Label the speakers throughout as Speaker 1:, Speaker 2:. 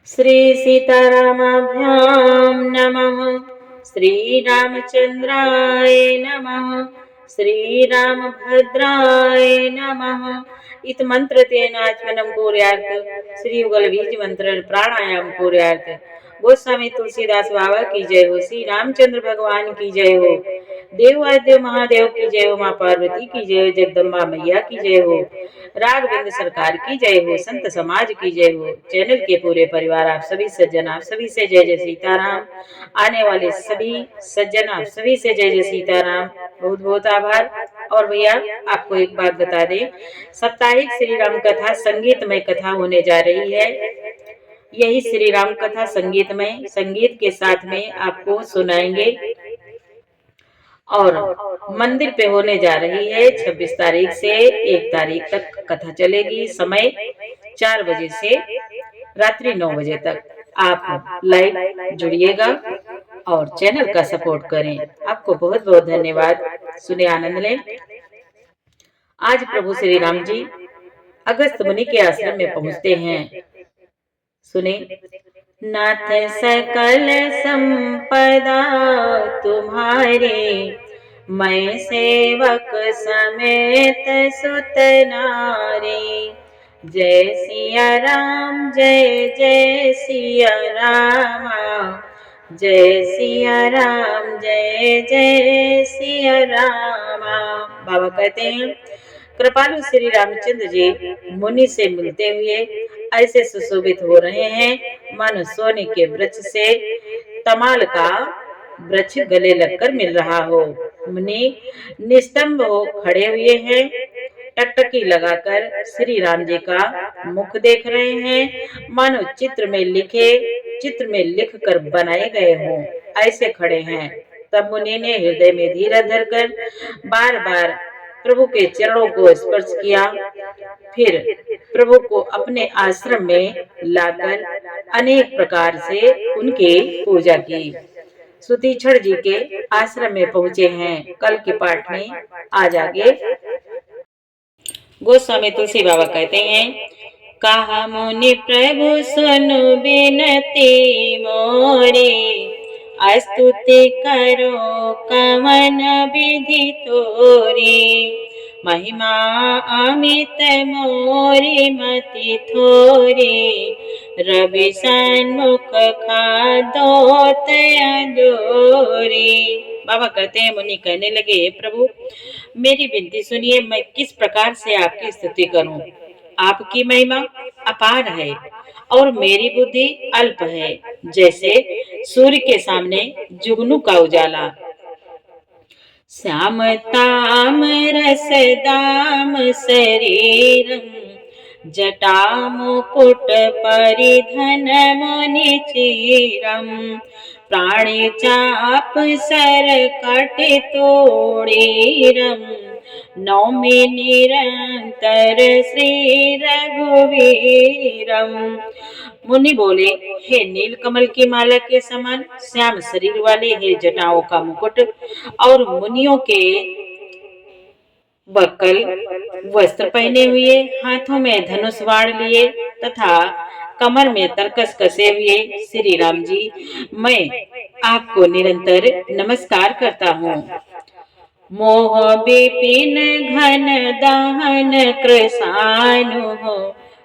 Speaker 1: श्री सीतारामाभ्यां नमः। श्रीरामचंद्राय नमः। श्रीरामभद्राय नमः। इत मंत्र तेनाचमनम कुर्यात् श्रीयुगल बीज मंत्र प्राणायाम कुर्यात्। गोस्वामी तुलसीदास बाबा की जय हो। श्री रामचंद्र भगवान की जय हो। देवादिदेव महादेव की जय हो। माँ पार्वती की जय हो। जगदम्बा मैया की जय हो। राघवेंद्र सरकार की जय हो। संत समाज की जय हो। चैनल के पूरे परिवार, आप सभी सज्जन, आप सभी से जय जय सीताराम। आने वाले सभी सज्जन, आप सभी से जय जय सीताराम। बहुत बहुत आभार। और भैया आपको एक बात बता दें, साप्ताहिक श्री राम कथा संगीतमय कथा होने जा रही है। यही श्री राम कथा संगीतमय, संगीत के साथ में आपको सुनाएंगे और मंदिर पे होने जा रही है। 26 तारीख से 1 तारीख तक कथा चलेगी। समय 4 बजे से रात्रि 9 बजे तक। आप लाइव जुड़िएगा और चैनल का सपोर्ट करें। आपको बहुत बहुत धन्यवाद। सुने आनंद लें। आज प्रभु श्री राम जी अगस्त मुनि के आश्रम में पहुंचते हैं। सुने। नाथ सकल संपदा तुम्हारे, मैं सेवक समेत सुत नारे। जय सिया राम, जय जय सिया रामा। जय सिया राम, जय जय सिया रामा। बाबा कहते हैं, कृपालु श्री रामचंद्र जी मुनि से मिलते हुए ऐसे सुशोभित हो रहे हैं मानो सोने के वृक्ष से तमाल का वृक्ष गले लगकर मिल रहा हो। मुनि निस्तंभ हो खड़े हुए हैं, टकटकी लगाकर श्री राम जी का मुख देख रहे हैं, मानो चित्र में लिख कर बनाए गए हों, ऐसे खड़े हैं। तब मुनि ने हृदय में धीरज धरकर बार बार प्रभु के चरणों को स्पर्श किया। फिर प्रभु को अपने आश्रम में लाकर अनेक प्रकार से उनकी पूजा की। सुतीक्षण जी के आश्रम में पहुंचे हैं। कल के पाठ में आज आगे गोस्वामी तुलसी बाबा कहते हैं, कहा मुनि प्रभु सुनु बिनती मोरे, स्तुति करो कवन विधि तोरे। महिमा अमित मोरी मति थोरे, रवि सन्मुख खादोत अजोरे। बाबा कहते हैं, मुनि कहने लगे, प्रभु मेरी विनती सुनिए, मैं किस प्रकार से आपकी स्तुति करूं। आपकी महिमा अपार है और मेरी बुद्धि अल्प है, जैसे सूर्य के सामने जुगनू का उजाला। श्याम ताम रस दाम शरीरम, जटा मुकुट परिधन मुनि चीरम। प्राणी चाप सर कट तोड़ीरम, नौमि निरंतर श्री रघुवीरम। मुनि बोले, हे नील कमल की माला के समान श्याम शरीर वाले, हे जटाओं का मुकुट और मुनियों के बक्कल वस्त्र पहने हुए, हाथों में धनुष बाण लिए तथा कमर में तरकस कसे हुए श्री राम जी, मैं आपको निरंतर नमस्कार करता हूँ। मोह विपिन घन दहन कृशानु हो,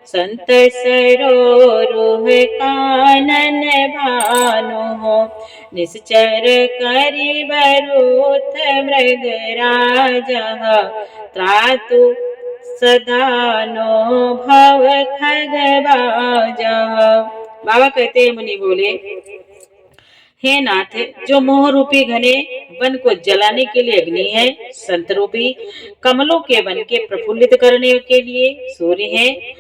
Speaker 1: संत सरोरुह कानन भानु हो। निश्चर करि बरूथ मृग राजा, त्रातु सदानो भव खग बाजा। बाबा कहते हैं, मुनि बोले, हे नाथ, जो मोह रूपी घने वन को जलाने के लिए अग्नि है, संत रूपी कमलों के वन के प्रफुल्लित करने के लिए सूर्य है,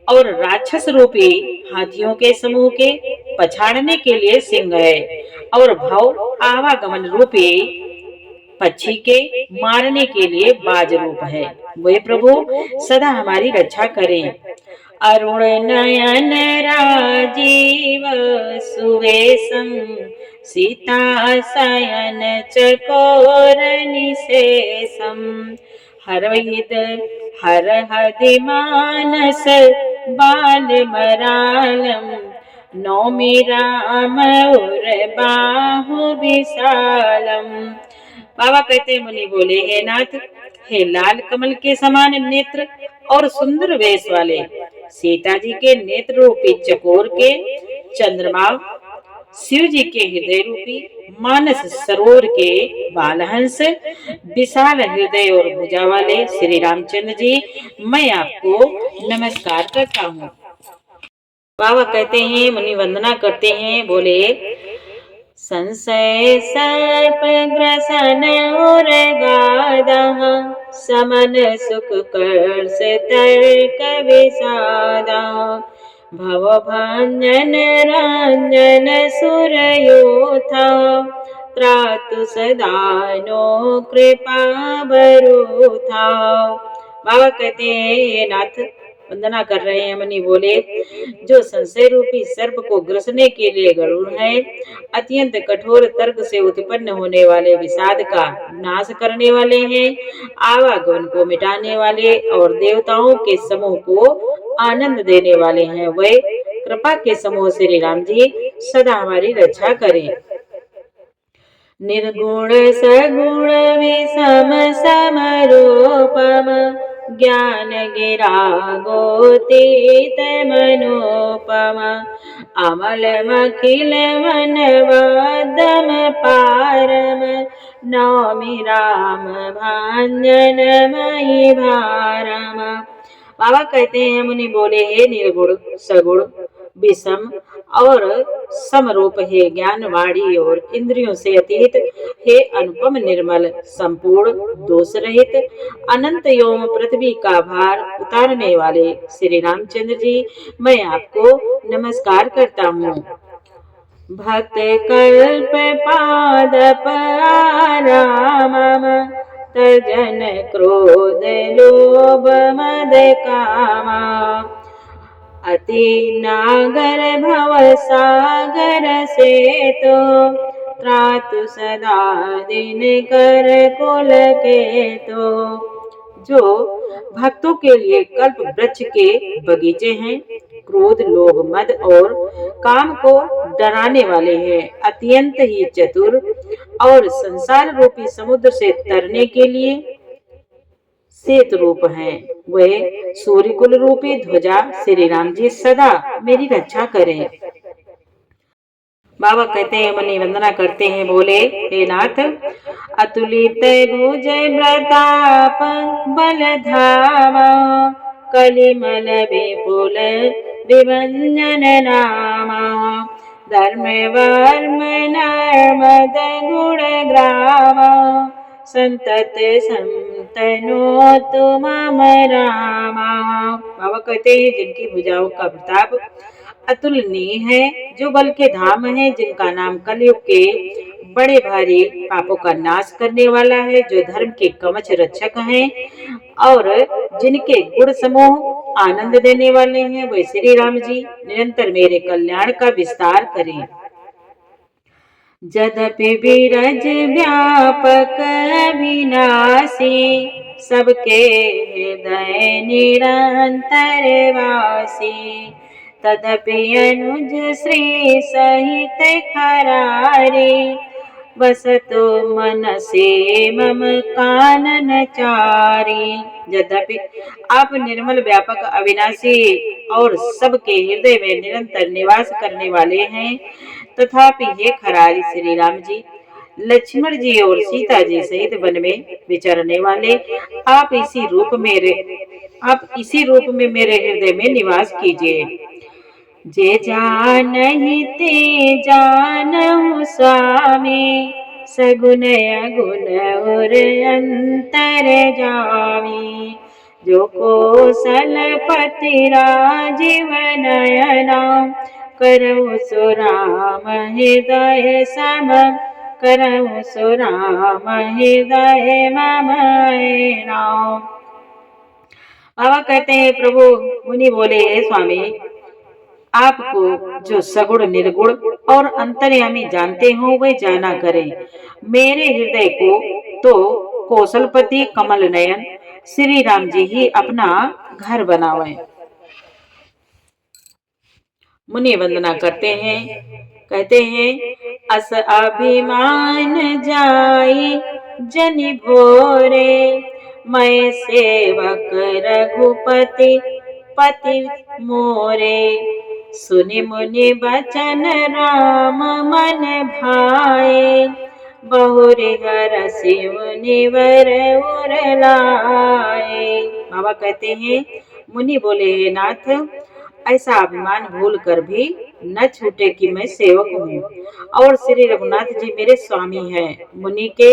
Speaker 1: और राक्षस रूपी हाथियों के समूह के पछाड़ने के लिए सिंह है, और भव आवागमन रूपी पक्षी के मारने के लिए बाज रूप है, वे प्रभु सदा हमारी रक्षा करें। अरुण नयन राजीव सुवेशम, सीता शयन चकोर निशेषम। हर हदि मानस बाल मरालम, नौमी राम और बाहु विशालम। बाबा कहते हैं, मुनि बोले, हे नाथ, हे लाल कमल के समान नेत्र और सुंदर वेश वाले, सीता जी के नेत्र रूपी चकोर के चंद्रमा, शिव जी के हृदय रूपी मानस सरोवर के बालहंस, विशाल हृदय और भुजा वाले श्री रामचंद्र जी, मैं आपको नमस्कार करता हूँ। बाबा कहते हैं, मुनि वंदना करते हैं, बोले, संशय सर्प ग्रसन और गादा, समन सुख कर्ष तर्क विषादा, भव भंजन रंजन सुरयोथा, त्रातु सदा नो कृपा बरूथा। बाबा कहते हैं, हे नाथ, वंदना कर रहे हैं, मुनि बोले, जो संशय रूपी सर्प को ग्रसने के लिए गरुड़ है, अत्यंत कठोर तर्क से उत्पन्न होने वाले विषाद का नाश करने वाले हैं, आवागमन को मिटाने वाले और देवताओं के समूह को आनंद देने वाले हैं, वे कृपा के समूह श्री राम जी सदा हमारी रक्षा करें। निर्गुण सगुण विषम समरूपम, ज्ञान गिरा गोतीत मनोपम, अमल मखिल मन वदम पारम, नौमि राम भांजन मही भारम। बाबा कहते हैं, मुनि बोले, हे निर्गुण सगुण विषम और समरूप, हे ज्ञानवाणी और इंद्रियों से अतीत, हे अनुपम निर्मल संपूर्ण दोष रहित, अनंत एवं पृथ्वी का भार उतारने वाले श्री रामचंद्र जी, मैं आपको नमस्कार करता हूँ। भक्त कल्प पादप आरामम, तजन क्रोध लोभ मद कामा, अति नागर भव सागर से तो, त्रातु सदा दिन कर कुल के तो। जो भक्तों के लिए कल्प वृक्ष के बगीचे हैं, क्रोध लोभ मद और काम को डराने वाले हैं, अत्यंत ही चतुर और संसार रूपी समुद्र से तरने के लिए सेत रूप हैं, वह सूर्य कुल रूपी ध्वजा श्री राम जी सदा मेरी रक्षा करें। बाबा कहते हैं, मुनि वंदना करते हैं, बोले, हे नाथ, अतुलित भुज प्रताप बल धामा, कलिमल विपुल विभंजन नामा, धर्म वर्म नर्मद गुण ग्रामा, संतत संतनो तुम रामा। बाबा कहते हैं, जिनकी भुजाओं का प्रताप अतुलनीय है, जो बल के धाम है, जिनका नाम कलयुग के बड़े भारी पापों का नाश करने वाला है, जो धर्म के कवच रक्षक हैं और जिनके गुण समूह आनंद देने वाले हैं, वे श्री राम जी निरंतर मेरे कल्याण का विस्तार करें। यद्यपि बिरज व्यापक अविनाशी, सबके हृदय निरंतर वासी, तदपि अनुज श्री सहित खरारे, बसतो मन से मम कानन चारी। यद्यपि आप निर्मल व्यापक अविनाशी और सबके हृदय में निरंतर निवास करने वाले हैं, तथापि हे खरारी श्री राम जी, लक्ष्मण जी और सीता जी सहित वन में विचरने वाले, आप इसी रूप में मेरे हृदय में निवास कीजिए। जे जानहि ते जानहु स्वामी, सगुण अगुण और अंतर जामी, जो कौशलपति राजीव नयना, करहु सो राम हृदय सम, करहु सो राम हृदय मम नाम। बाबा कहते हैं, प्रभु मुनि बोले, हे स्वामी, आपको जो सगुण निर्गुण और अंतर्यामी जानते हो, वे जाना करें। मेरे हृदय को तो कौशलपति कमल नयन श्री राम जी ही अपना घर बनावें। मुनि वंदना करते हैं, कहते हैं अस अभिमान जाई जनि भोरे, मैं सेवक रघुपति पति मोरे। सुनि मुनि बचन राम मन भाए, बहुरि हरषि मुनिवर उर लाए। बाबा कहते हैं मुनि बोले हे नाथ, ऐसा अभिमान भूल कर भी न छूटे कि मैं सेवक हूँ और श्री रघुनाथ जी मेरे स्वामी हैं। मुनि के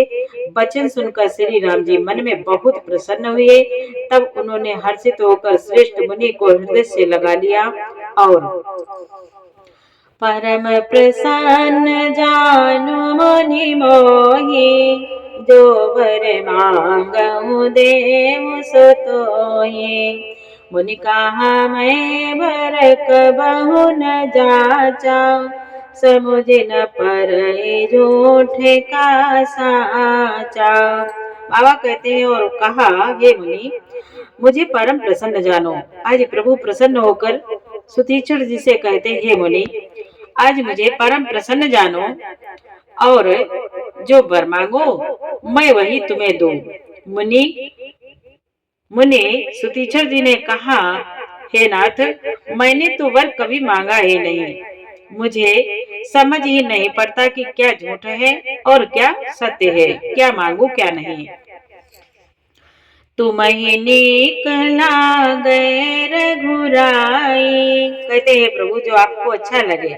Speaker 1: वचन सुनकर श्री राम जी मन में बहुत प्रसन्न हुए। तब उन्होंने हर्षित होकर श्रेष्ठ मुनि को हृदय से लगा लिया और परम प्रसन्न जानु मुनि मोहि, जो वर मांगहु देहु सो तोहि। मुनि कहा मैं वर कबहु न जाचा, समुझ न परई झूठे का साचा। बाबा कहते हैं और कहा हे मुनि, मुझे परम प्रसन्न जानो। आज प्रभु प्रसन्न होकर सुतीक्षण जी से कहते हैं हे मुनि, आज मुझे परम प्रसन्न जानो और जो वर मांगो मैं वही तुम्हें दूं। मुनि मुनि सुतीक्षण जी ने कहा हे नाथ, मैंने तो वर कभी मांगा ही नहीं, मुझे समझ ही नहीं पड़ता कि क्या झूठ है और क्या सत्य है, क्या मांगू क्या नहीं। तुम्हें नीक लागे रघुराई, कहते हैं प्रभु जो आपको अच्छा लगे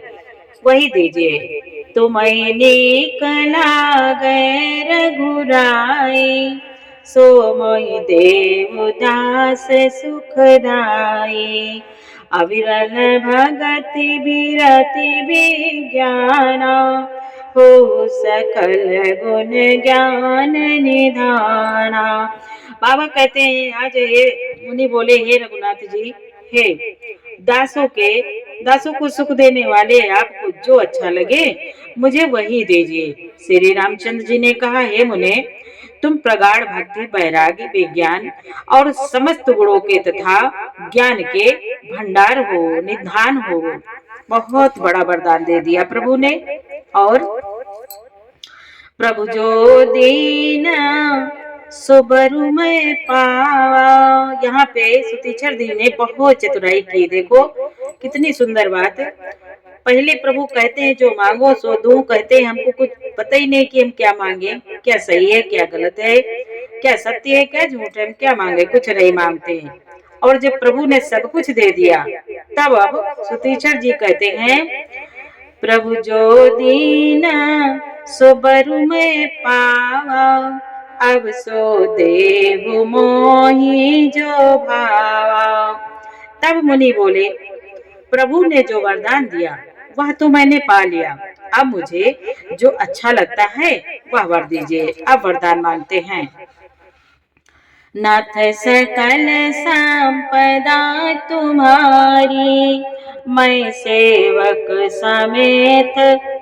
Speaker 1: वही दीजिए। तुम्हें नीक लागे रघुराई, सो मोहि देहु दास सुखदाई। अविरल भगति बिरति विज्ञाना, हो सकल गुण ज्ञान निधाना। बाबा कहते हैं आज हे मुनि बोले हे रघुनाथ जी, हे दासों को सुख देने वाले आपको जो अच्छा लगे मुझे वही दीजिए। श्री रामचंद्र जी ने कहा हे मुने, तुम प्रगाढ़ भक्ति वैराग्य विज्ञान और समस्त गुणों के तथा ज्ञान के भंडार हो, निधान हो। बहुत बड़ा वरदान दे दिया प्रभु ने। और प्रभु जो दीन सुबरु में पावा, यहाँ पे सुतीक्षण जी ने बहुत चतुराई की। देखो कितनी सुंदर बात। पहले प्रभु कहते हैं जो मांगो सो दूं, कहते हैं हमको कुछ पता ही नहीं कि हम क्या मांगे, क्या सही है क्या गलत है, क्या सत्य है क्या झूठ है, हम क्या मांगे, कुछ नहीं मांगते हैं। और जब प्रभु ने सब कुछ दे दिया तब अब सुतीक्षण जी कहते हैं प्रभु जो दीना सो बरु में पावा, अब सो देहु मोहि जो भावा। तब मुनि बोले प्रभु ने जो वरदान दिया वह तो मैंने पा लिया, अब मुझे जो अच्छा लगता है वह वर दीजिए। अब वरदान मांगते हैं। नाथ सकल संपदा तुम्हारी, मैं सेवक समेत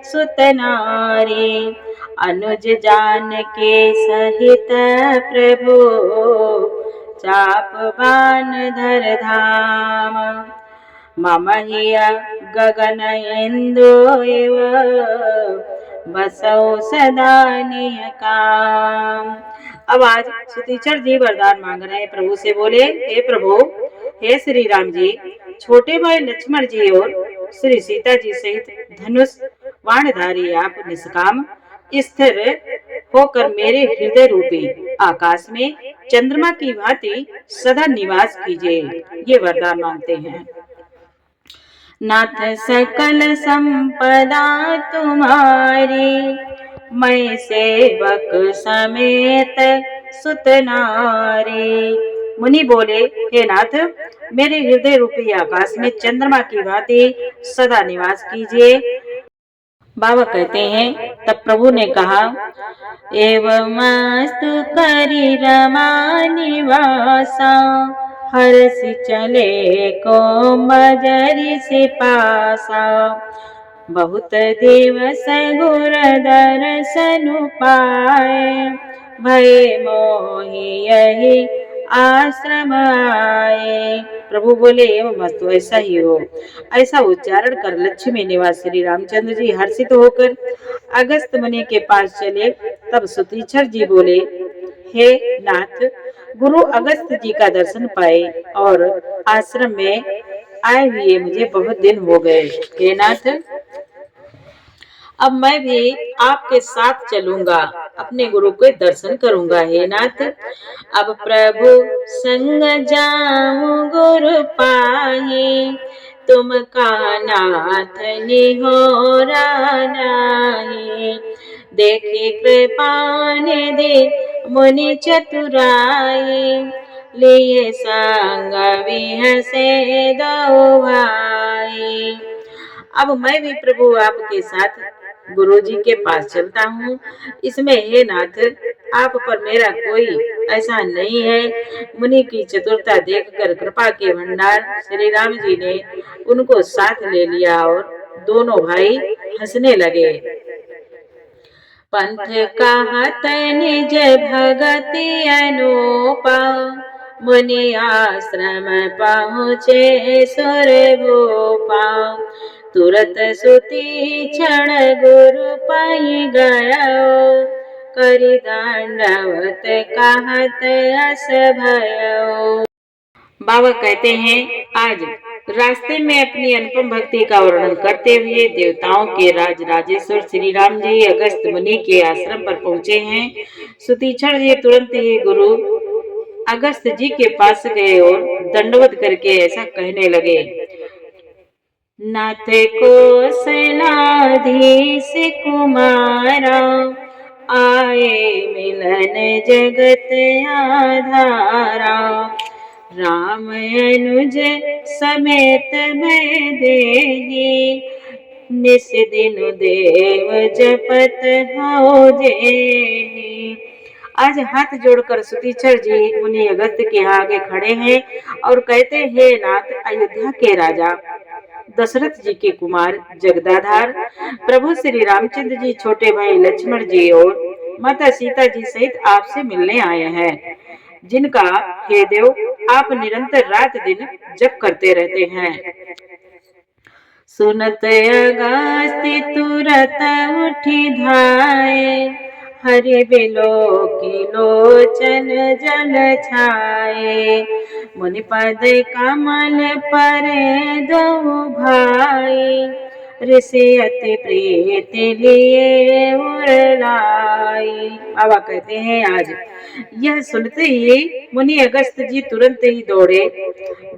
Speaker 1: सुत नारी। अनुज जान के सहित प्रभु, चाप बान धर धाम। मम हिया गगन इंदु इव, बसौ सदा निय काम। अब आज सुतीक्षण जी वरदान मांग रहे हैं प्रभु से। बोले हे प्रभु, हे श्री राम जी, छोटे भाई लक्ष्मण जी और श्री सीता जी सहित धनुष बाणधारी आप निष्काम स्थिर होकर मेरे हृदय रूपी आकाश में चंद्रमा की भांति सदा निवास कीजिए। ये वरदान मांगते हैं। नाथ सकल संपदा तुम्हारी, मैं सेवक समेत सुत नारी। मुनि बोले हे नाथ, मेरे हृदय रूपी आकाश में चंद्रमा की भांति सदा निवास कीजिए। बाबा कहते हैं तब प्रभु ने कहा एवमस्तु करि रमा निवासा, हर्षि चले को बजरि से पासा। बहुत दिवस गुर दर्शन पाए, भय मोहि यही आश्रम आए। प्रभु बोले एवं मस्तु, ऐसा ही हो। ऐसा उच्चारण कर लक्ष्मी निवास श्री रामचंद्र जी हर्षित होकर अगस्त मुनि के पास चले। तब सुतीक्षर जी बोले, हे नाथ, गुरु अगस्त जी का दर्शन पाए और आश्रम में आए हुए मुझे बहुत दिन हो गए। हे नाथ, अब मैं भी आपके साथ चलूंगा, अपने गुरु के दर्शन करूंगा। हे नाथ, अब प्रभु संग जाऊं गुरु पाही, तुम का नाथ निहोरा नाही। देखी कृपा निधि मुनि चतुराई, लिए संग विहसे दो भाई। अब मैं भी प्रभु आपके साथ गुरु जी के पास चलता हूँ। इसमें हे नाथ, आप पर मेरा कोई ऐसा नहीं है। मुनि की चतुरता देखकर कृपा के भंडार श्री राम जी ने उनको साथ ले लिया और दोनों भाई हंसने लगे। पंथ कहत निज भगति अनूपा, मुनि आश्रम पहुँचे सुर भूपा। तुरत सुती क्षण गुरु पाई गयो, करि दंडवत कहत अस भयो। बाबा कहते हैं, आज रास्ते में अपनी अनुपम भक्ति का वर्णन करते हुए देवताओं के राज राजेश्वर श्री राम जी अगस्त मुनि के आश्रम पर पहुँचे हैं। सुतीक्षण जी तुरंत ही गुरु अगस्त जी के पास गए और दंडवत करके ऐसा कहने लगे, नाथ को सेनाधीश कुमारा, आए मिलन जगत आधारा। राम अनुज समेत मैं देहि, निस दिन देव जपत हो जेहि। आज हाथ जोड़कर सुतीक्षर जी मुनि अगस्त के आगे खड़े हैं और कहते हैं, नाथ, अयोध्या के राजा दशरथ जी के कुमार जगदाधार प्रभु श्री रामचंद्र जी छोटे भाई लक्ष्मण जी और माता सीता जी सहित आपसे मिलने आए हैं, जिनका हे देव आप निरंतर रात दिन जप करते रहते हैं। सुनत अगस्त तुरत उठी धाये, हरि बिलो की लोचन जल छाए। मुनि पद कमल पर दो भाई, ऋषि अति प्रीति लिए उरलाई। बाबा कहते हैं, आज यह सुनते ही मुनि अगस्त जी तुरंत ही दौड़े।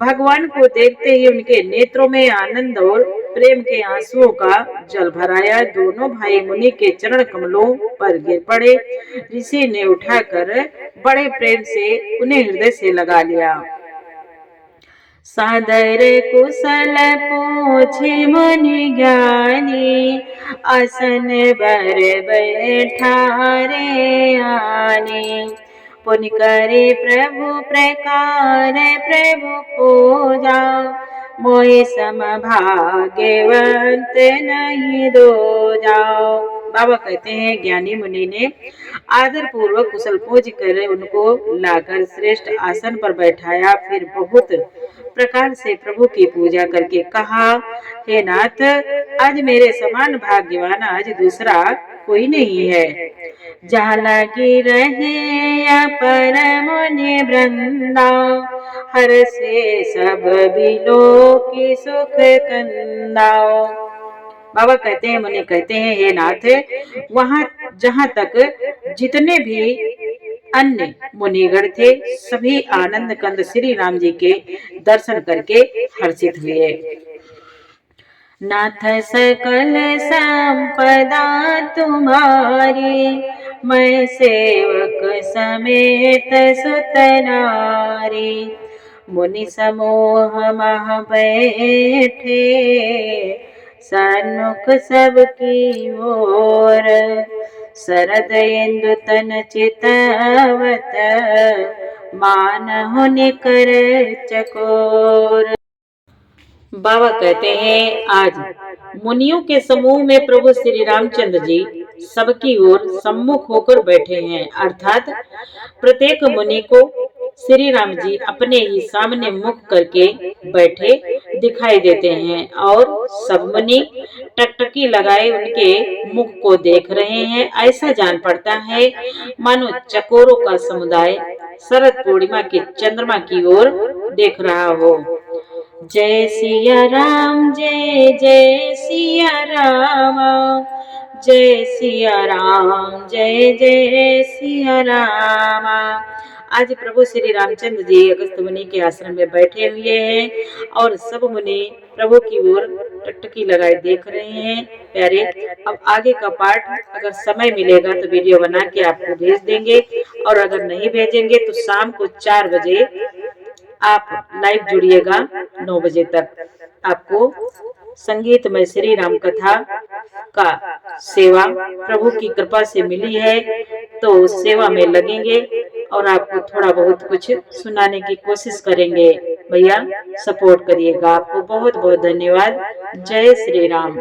Speaker 1: भगवान को देखते ही उनके नेत्रों में आनंद और प्रेम के आंसुओं का जल भराया। दोनों भाई मुनि के चरण कमलों पर गिर पड़े। ऋषि ने उठाकर बड़े प्रेम से उन्हें हृदय से लगा लिया। सादर कुशल पूछे मुनि ज्ञानी, आसन बर बैठारे आने। पुनि करे प्रभु प्रकार प्रभु पूजा, मोहि सम भाग्यवंत नहीं दो जाओ। बाबा कहते हैं, ज्ञानी मुनि ने आदर पूर्वक कुशल पूज कर उनको लाकर श्रेष्ठ आसन पर बैठाया। फिर बहुत प्रकार से प्रभु की पूजा करके कहा, हे नाथ, आज मेरे समान भाग्यवान आज दूसरा कोई नहीं है। जहाँ लगी रहे पर मुनि वृंदा, हर से सब बिलो की सुख कंदाओ। बाबा कहते हैं, मुनि कहते हैं, हे नाथ, वहाँ जहाँ तक जितने भी अन्य मुनिगण थे, सभी आनंद कंद श्री राम जी के दर्शन करके हर्षित हुए। नाथ सकल संपदा तुम्हारी, मैं सेवक समेत सुत नारी। मुनि समूह मह बैठे, सन्मुख सबकी ओर। शरद इंदु तन चितवत, मानहु निकर चकोर। बाबा कहते हैं, आज मुनियों के समूह में प्रभु श्री रामचंद्र जी सबकी ओर सम्मुख होकर बैठे हैं, अर्थात प्रत्येक मुनि को श्री राम जी अपने ही सामने मुख करके बैठे दिखाई देते हैं और सब मुनि टकटकी लगाए उनके मुख को देख रहे हैं। ऐसा जान पड़ता है मानो चकोरों का समुदाय शरद पूर्णिमा के चंद्रमा की ओर देख रहा हो। जय सिया राम, जय जय सिया राम, जय सिया राम, जय जय सिया राम। आज प्रभु श्री रामचंद्र जी अगस्त मुनि के आश्रम में बैठे हुए हैं और सब मुनि प्रभु की ओर टकटकी लगाए देख रहे हैं। प्यारे, अब आगे का पार्ट अगर समय मिलेगा तो वीडियो बना के आपको भेज देंगे, और अगर नहीं भेजेंगे तो शाम को 4 बजे आप लाइव जुड़िएगा 9 बजे तक। आपको संगीतमय श्री राम कथा का सेवा प्रभु की कृपा से मिली है, तो उस सेवा में लगेंगे और आपको थोड़ा बहुत कुछ सुनाने की कोशिश करेंगे। भैया सपोर्ट करिएगा। आपको बहुत बहुत धन्यवाद। जय श्री राम।